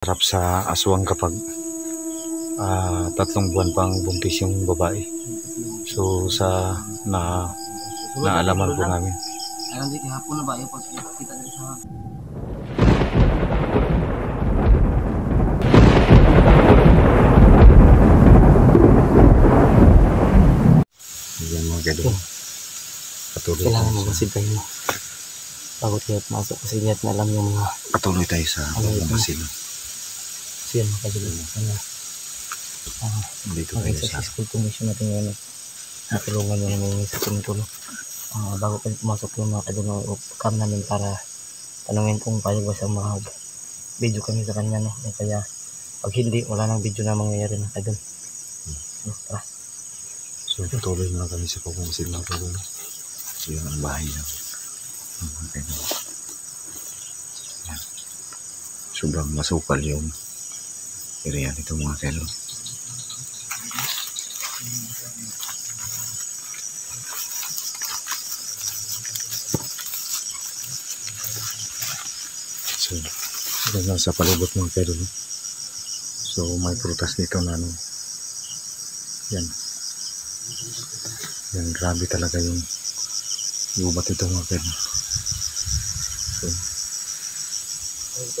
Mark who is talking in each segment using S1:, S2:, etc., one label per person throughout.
S1: Sarap sa aswang kapag 3 buwan pang buntis yung babae. So sa naalaman po namin.
S2: Ayun, di hapon na ba yung pagkita dito sa
S1: Yan mga kadol. Patuloy
S2: kailangan mo
S1: tayo
S2: kasi tayo bago tayo masuk kasi hindi natin alam yung mga
S1: patuloy tayo sa pagmamasil.
S2: siya mga kadol.
S1: Dito tayo sa
S2: Mag-exercise commission natin ngayon. Natulungan mo namin sa tumutulong. Bago pa pumasok yung mga kadol na cam namin para tanungin kung payag ba siya mag-video kami sa kanya. No? Kaya pag hindi, wala nang video na mangyayari na kadol. Tara.
S1: So patuloy na kami sa pagmamasil ng kadol. So yun ang bahay na. Sobrang masukal yung area nito mga kadol. So, ganyan sa palibot mga kadol. So, may prutas dito na ano. Yan. Yan, grabe talaga yung gubat ito mga kadol. So,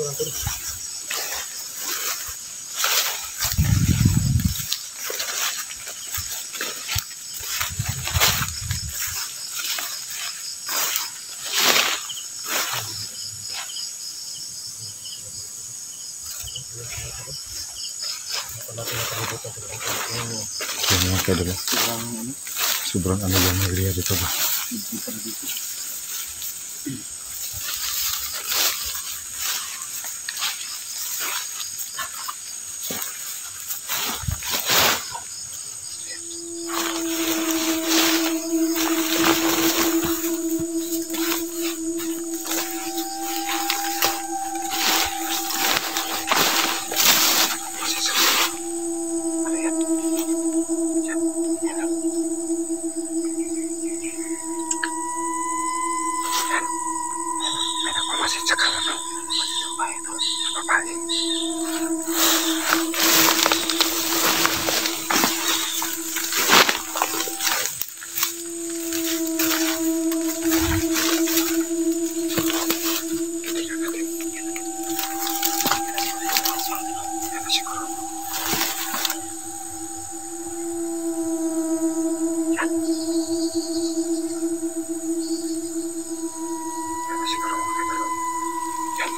S1: yan mga kadol. Sobrang ano yung area dito ba? Sa kanan ng bahay ito, sa babae.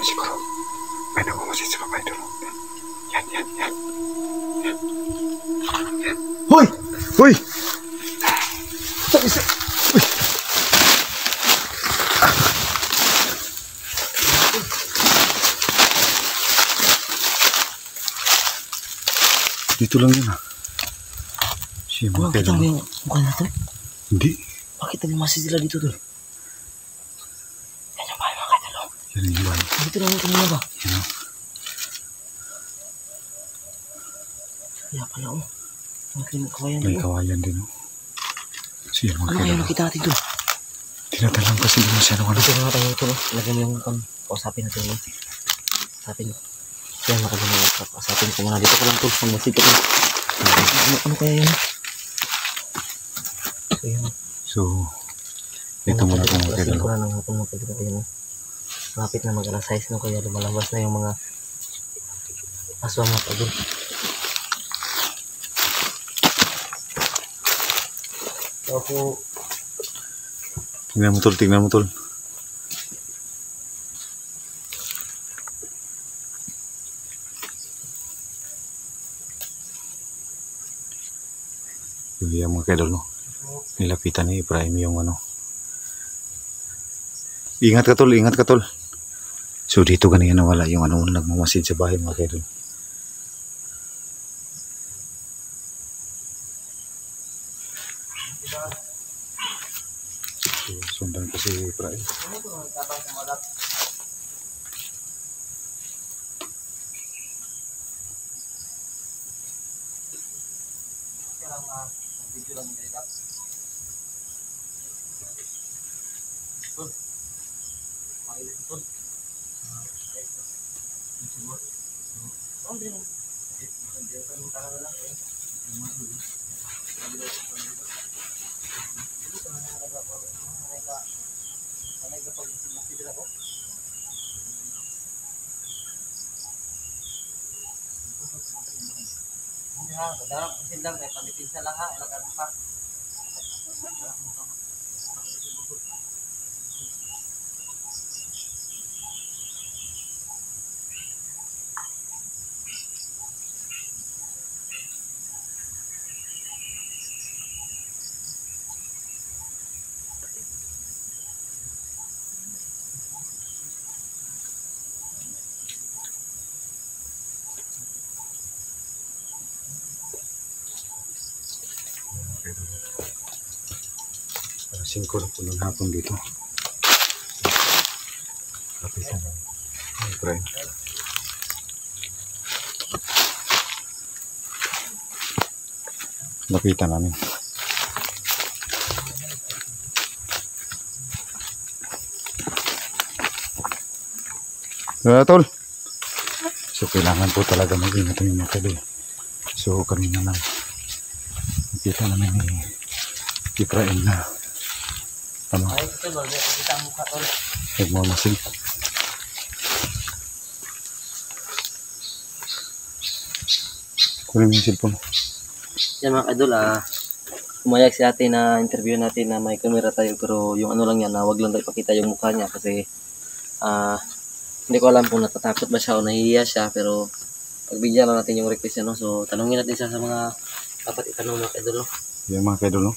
S1: Siguro, may nakumasit sa babae doon. Yan. Hoy! Hoy! Uy! Dito lang yun Siya mga
S2: Kita mo yung mukha na to?
S1: Hindi.
S2: Bakit nagmasi sila dito to? Yan yung bahay mga kadol.
S1: Yan yung bahay.
S2: Dito lang yung kanina ba?
S1: Yan
S2: Kaya pala may kawayan
S1: may
S2: dito.
S1: kawayan din Siya mga
S2: Ano kaya nakita natin doon?
S1: Tinatalang kasi din masyadong ano.
S2: Dito na tayo ito. Lagyan mo yung kausapin natin. Kausapin mo. Kaya makagawa ko. Kausapin ko muna. Dito ko lang ito. Pag-masito ko. Ano kaya yun?
S1: So, ito muna kung mga kadol.
S2: Ko na ng hapon mga kadol kayo. Malapit na mag-alas 6 no, kaya lumalabas na yung mga aswang mga kadol. Ako
S1: Tingnan mo tol. Yung mga kadol no. Nilapitan ni Ibrahim yung ano. Ingat ka tol. So dito ganyan nawala yung ano nagmamasid sa bahay mga kadol. So, sundan ko si Ibrahim.
S2: video lang nila. Makikita ito.
S1: Para 5 na po ng hapon dito. Kapitan na. Siyempre. Lapitan namin. Tol. So kailangan po talaga mag-ingat yung mga kadoy. So kanina lang nakita namin ni Efraim na
S2: Ay, ito ba? Kita ang mukha tol.
S1: nagmamasid. Kunin mo yung cellphone.
S2: Yan mga idol, umayag si ate na interview natin na may camera tayo pero yung ano lang yan, wag lang tayo pakita yung mukha niya kasi hindi ko alam kung natatakot ba siya o nahihiya siya pero pagbigyan lang natin yung request niya, no? So tanungin natin siya sa mga dapat itanong mga idol, no?
S1: Yung mga kaidol, no?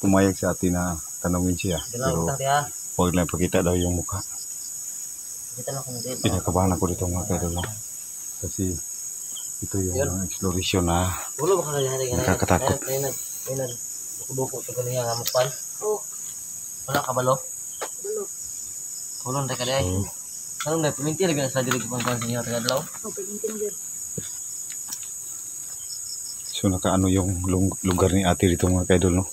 S1: Pumayag sa atin na tanongin siya. Pero huwag lang pakita daw yung mukha.
S2: Kita lang kung hindi.
S1: Pinakabahan ako dito mga kaidol, no? Kasi ito yung exploration na
S2: Ulo ba ka na
S1: nakakatakot.
S2: May buko ito kaniya nga mapan. Oo. Wala ka balo? Balo. Kulon tayo ka day. Anong na, piminti lagi na sa dili ko pang sa inyo taga dalaw? Oo, piminti na dyan.
S1: So nakaano yung lugar ni ate dito mga kaidol, no?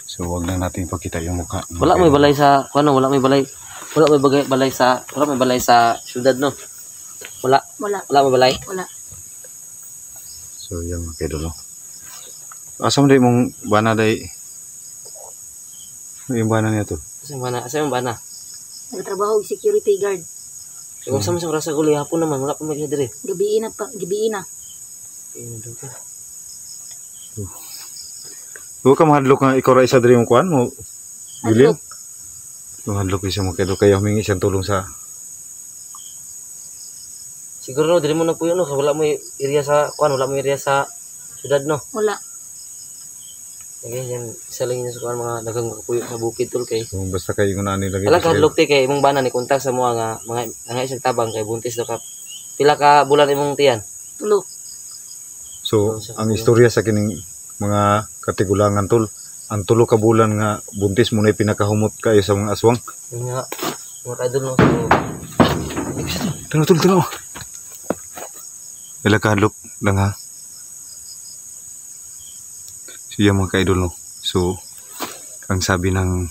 S1: So wag na natin ipakita yung mukha.
S2: Wala may balay sa wala may balay sa syudad, no. Wala may balay. Wala.
S1: So yan mga kaidol, no? Asam day mong bana day. Yung bana niya to.
S2: Asa yung bana?
S3: Nagtrabaho og security guard.
S2: Kung sa rasa guli hapon naman wala pa magya dire.
S3: Gabi na.
S1: Huwag ka mahadlok nga ikaw ra isa diri mong kuan mo. Bilin.
S3: Hadlok.
S1: Mahadlok isa mo kaidol kayo humingi isang tulong sa
S2: Siguro dire mo na po yun, no. Wala mo area sa syudad, no.
S3: Wala.
S2: Okay, yan isa lang yun sa mga dagang kapuyo sa bukid tol kay.
S1: so, basta kayo nga nani lagi.
S2: Alam ka hadlok ti kay imong bana ni kontak sa mga isang tabang kay buntis daw ka. Pila ka bulan imong tiyan?
S3: Tulo.
S1: So, ang istorya sa kining mga katigulangan tol, ang 3 ka bulan nga buntis mo na pinakahumot kayo sa mga aswang.
S2: Yun nga, mga kaidol, no. So,
S1: Tanaw. Wala ka hadlok lang ha. So yan mga kaidol, no. So ang sabi ng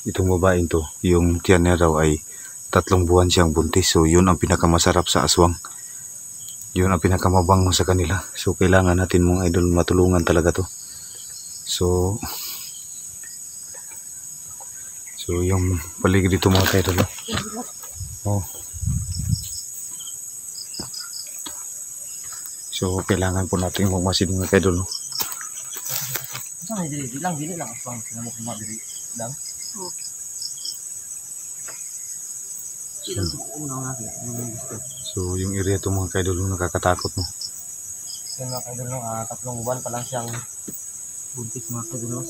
S1: itong babaeng to, yung tiyan niya raw ay 3 buwan siyang buntis. So yun ang pinakamasarap sa aswang. Yun ang pinakamabango sa kanila. So kailangan natin mga idol matulungan talaga to. So yung paligid dito mga kaidol, no? Oh. So kailangan po natin magmasid mga kaidol, no?
S2: saan ay dili lang aswang sila mo kuma diri lang.
S3: Oo.
S1: So yung area to mga kaidol, nakakatakot, no?
S2: Yan mga kaidol, no. 3 buwan pa lang siyang buntis mga kaidol, no.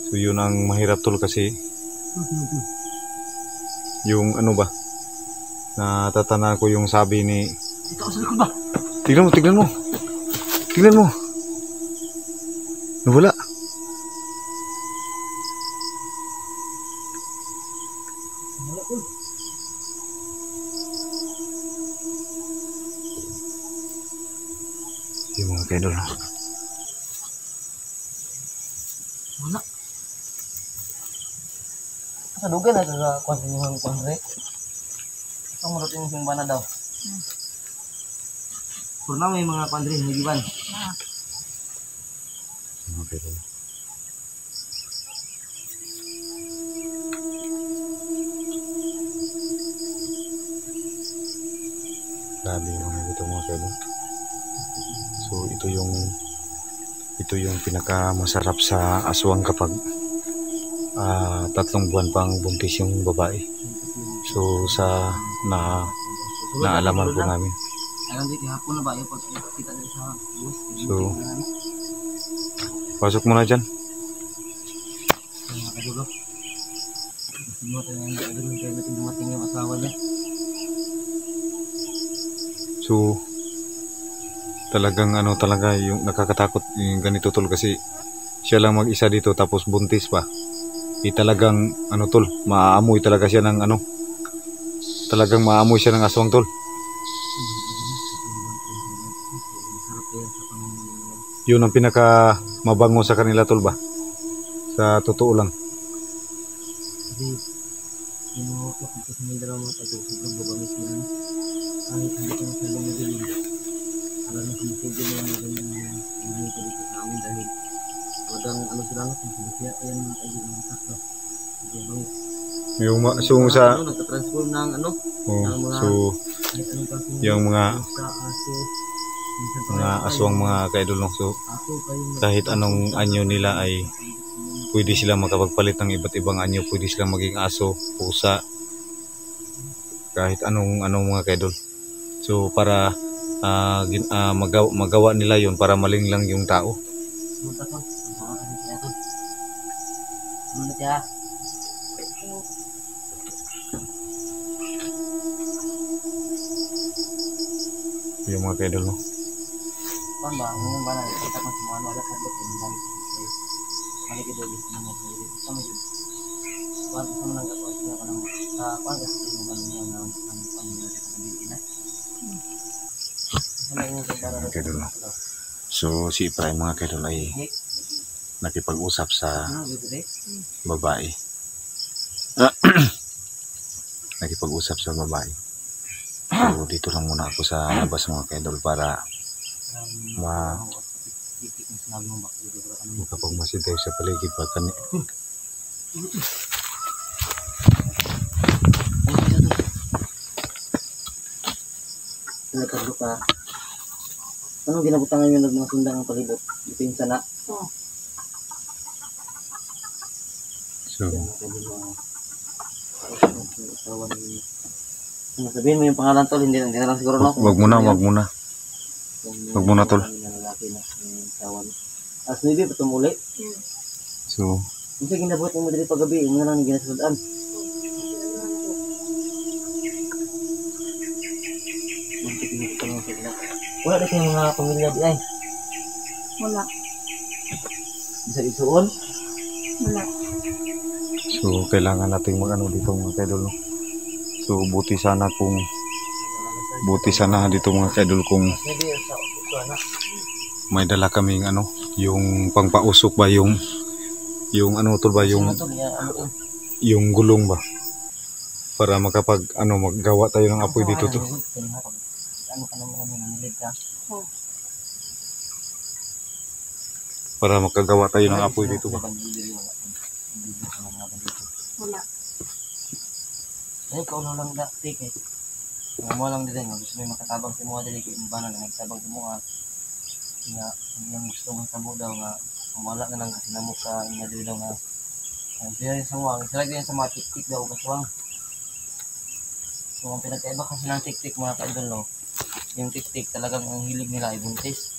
S1: So yun ang mahirap tol kasi yung ano ba, natatana ko yung sabi ni
S2: Ito sa likod ba?
S1: tignan mo nawala. Yung mga kaidol, no?
S2: Wala. Sa dugan na sa kwansinyong kwanre. Isang marutin yung simbana daw. Purna may mga kwanre, nagiban.
S1: Mga kaidol. Grabe yung ito mga kaidol. So ito yung pinakamasarap sa aswang kapag 3 buwan pang buntis yung babae. So sa naalaman po namin.
S2: Alam dito hapon na ba yung pagkita dito sa bus?
S1: So pasok muna dyan.
S2: Mga kadulo. Kasi mo tayo yung kadulo kaya natin dumating yung asawa niya.
S1: So talagang talaga yung nakakatakot yung ganito tol kasi siya lang mag-isa dito tapos buntis pa. Talagang tol, maaamoy talaga siya ng talagang maamoy siya ng aswang tol. Yun ang pinaka mabango sa kanila tol ba? Sa totoo lang.
S2: Kasi yung kasi may drama pa ito sobrang babangis nila. Kahit hindi ko masyadong madilim. Alam na kumitigil nila na ganyan yung dito sa amin dahil talagang sila na kung siya ayan ay yung sakto.
S1: Yung so sa
S2: nagka-transform ng
S1: so yung mga aswang mga kaidol no. So kahit anong anyo nila ay pwede silang makapagpalit ng iba't ibang anyo, pwede silang maging aso, pusa, kahit anong mga kaidol. So para magawa nila yon para malinglang yung tao. Yung mga kaidol no.
S2: Kan ba, ngayon ba na kita kan semua ada kadlok yang dari mari kita di sini sama juga. Wan sama nang kapal siya kanang kan kasi yung ba niya nga ang pamilya sa Pilipinas. Sama yung sa
S1: Kaidol no. So si Ibrahim mga kaidol ay nakipag-usap sa babae. Nakipag-usap sa babae. So dito lang muna ako sa labas mga kaidol para makapagmasid tayo sa paligid pag
S2: Nagkagdo ka. Anong ginabutangan yung mga sundang ng palibot? Dito yung sana.
S1: So
S2: sabihin mo yung pangalan tol, hindi na lang siguro no?
S1: wag muna tol.
S2: As maybe patong uli.
S1: So
S2: Kasi ginabuhat mo dali paggabi, yung lang ginasaladaan. Wala na kayong mga pamilya di ay.
S3: Wala.
S2: Bisa isuon?
S3: Wala.
S1: so kailangan nating dito mga kaidol no? So buti sana dito mga kaidol kung
S2: Maybe sa sana.
S1: may dala kaming yung pangpausok ba yung tol ba yung gulong ba para makapag maggawa tayo ng apoy dito to. Para makagawa tayo ng apoy dito ba.
S3: Wala.
S2: Ay, kauno lang dati kay. Mo lang din gusto mo makatabang sa mga dali kay bana nga nagtabang sa mga nga yung gusto mong tabo daw nga wala na lang kasi namok sa inyo dili daw nga ang siya sa wang sila din sa mga tik-tik daw kaswang. So ang pinagkaiba kasi ng tik-tik mga kaidol no. Yung tik-tik talagang ang hilig nila ay buntis.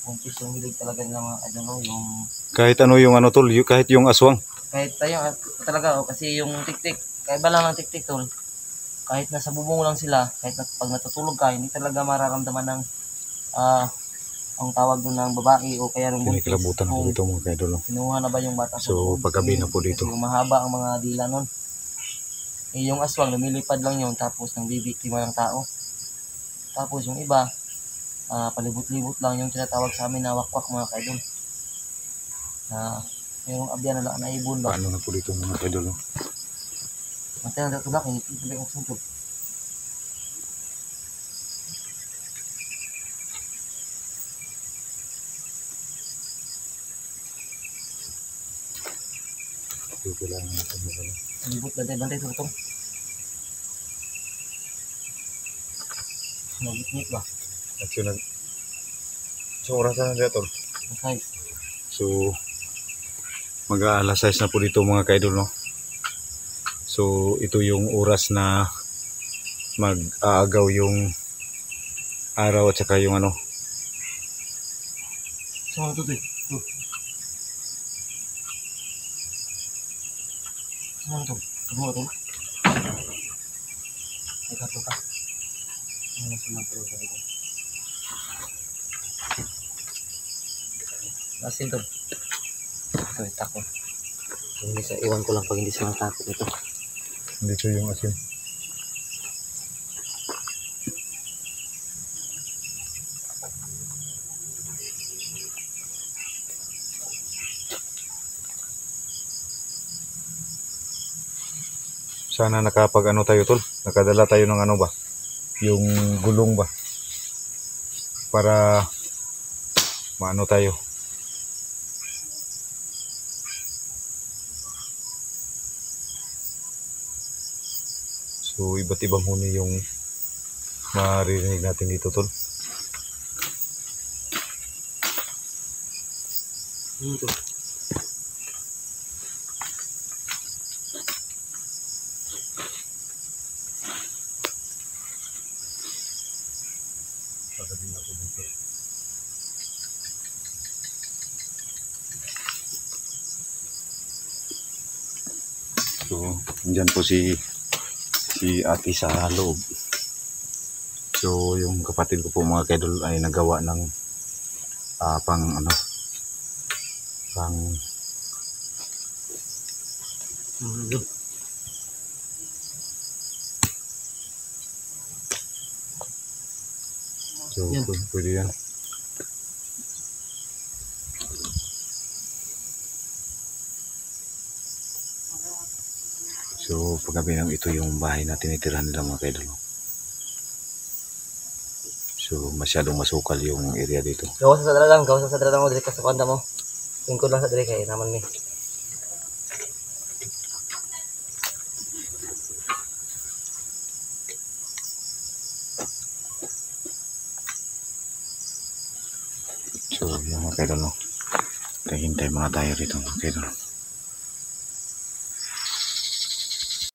S2: Buntis yung hilig talaga nila mga kaidol no, yung
S1: Kahit yung tol, kahit yung aswang.
S2: kahit tayo talaga kasi yung tik-tik kaiba lang ng tik-tik tol. Kahit nasa bubong lang sila, kahit pag natutulog ka, hindi talaga mararamdaman ng ang tawag doon ng babae o kaya ng buntis.
S1: Kinikilabutan ako dito mga kaidol no.
S2: Kinuha na ba yung bata?
S1: So paggabi na po dito.
S2: Kasi mahaba ang mga dila nun. Yung aswang lumilipad lang yun tapos nang bibiktima ng tao. Tapos yung iba palibot-libot lang yung tinatawag sa amin na wakwak mga kaidol. Yung abyan na lang na ibon ba?
S1: Paano na po dito mga kaidol no?
S2: Matay na daw tulak, hindi ko suntog.
S1: Kailangan natin mo.
S2: Libot, bantay, tutong. Nagit ba?
S1: So orasan na dito.
S2: Masay.
S1: So mag-aalas 6 na po dito mga kaidol, no? So ito yung oras na mag-aagaw yung araw at saka yung ano.
S2: Sama na tutoy. Sama na to. Kamu na to. Ay kato ka. Ano na sila pero sa ito. Asin to. Ito itakon. Hindi sa iwan ko lang pag hindi sa takot ito.
S1: Dito yung asin. Sana nakapag ano tayo tol, nakadala tayo ng ano ba, yung gulong ba, para maano tayo. So iba't ibang huni yung maririnig natin dito tol.
S2: Ito.
S1: So andyan po si ate sa loob. So yung kapatid ko po mga kaidol ay nagawa ng pang ano, pang so
S2: Yan.
S1: pwede yan. So paggabi ng ito yung bahay na tinitirahan nila mga kaidol. So masyadong masukal yung area dito.
S2: Gawas sa sadra lang mo dili ka sa kanta mo. Lingkod lang sa dili kay naman ni.
S1: So yung mga kaidol, no, hintay mga tayo rito mga kaidol.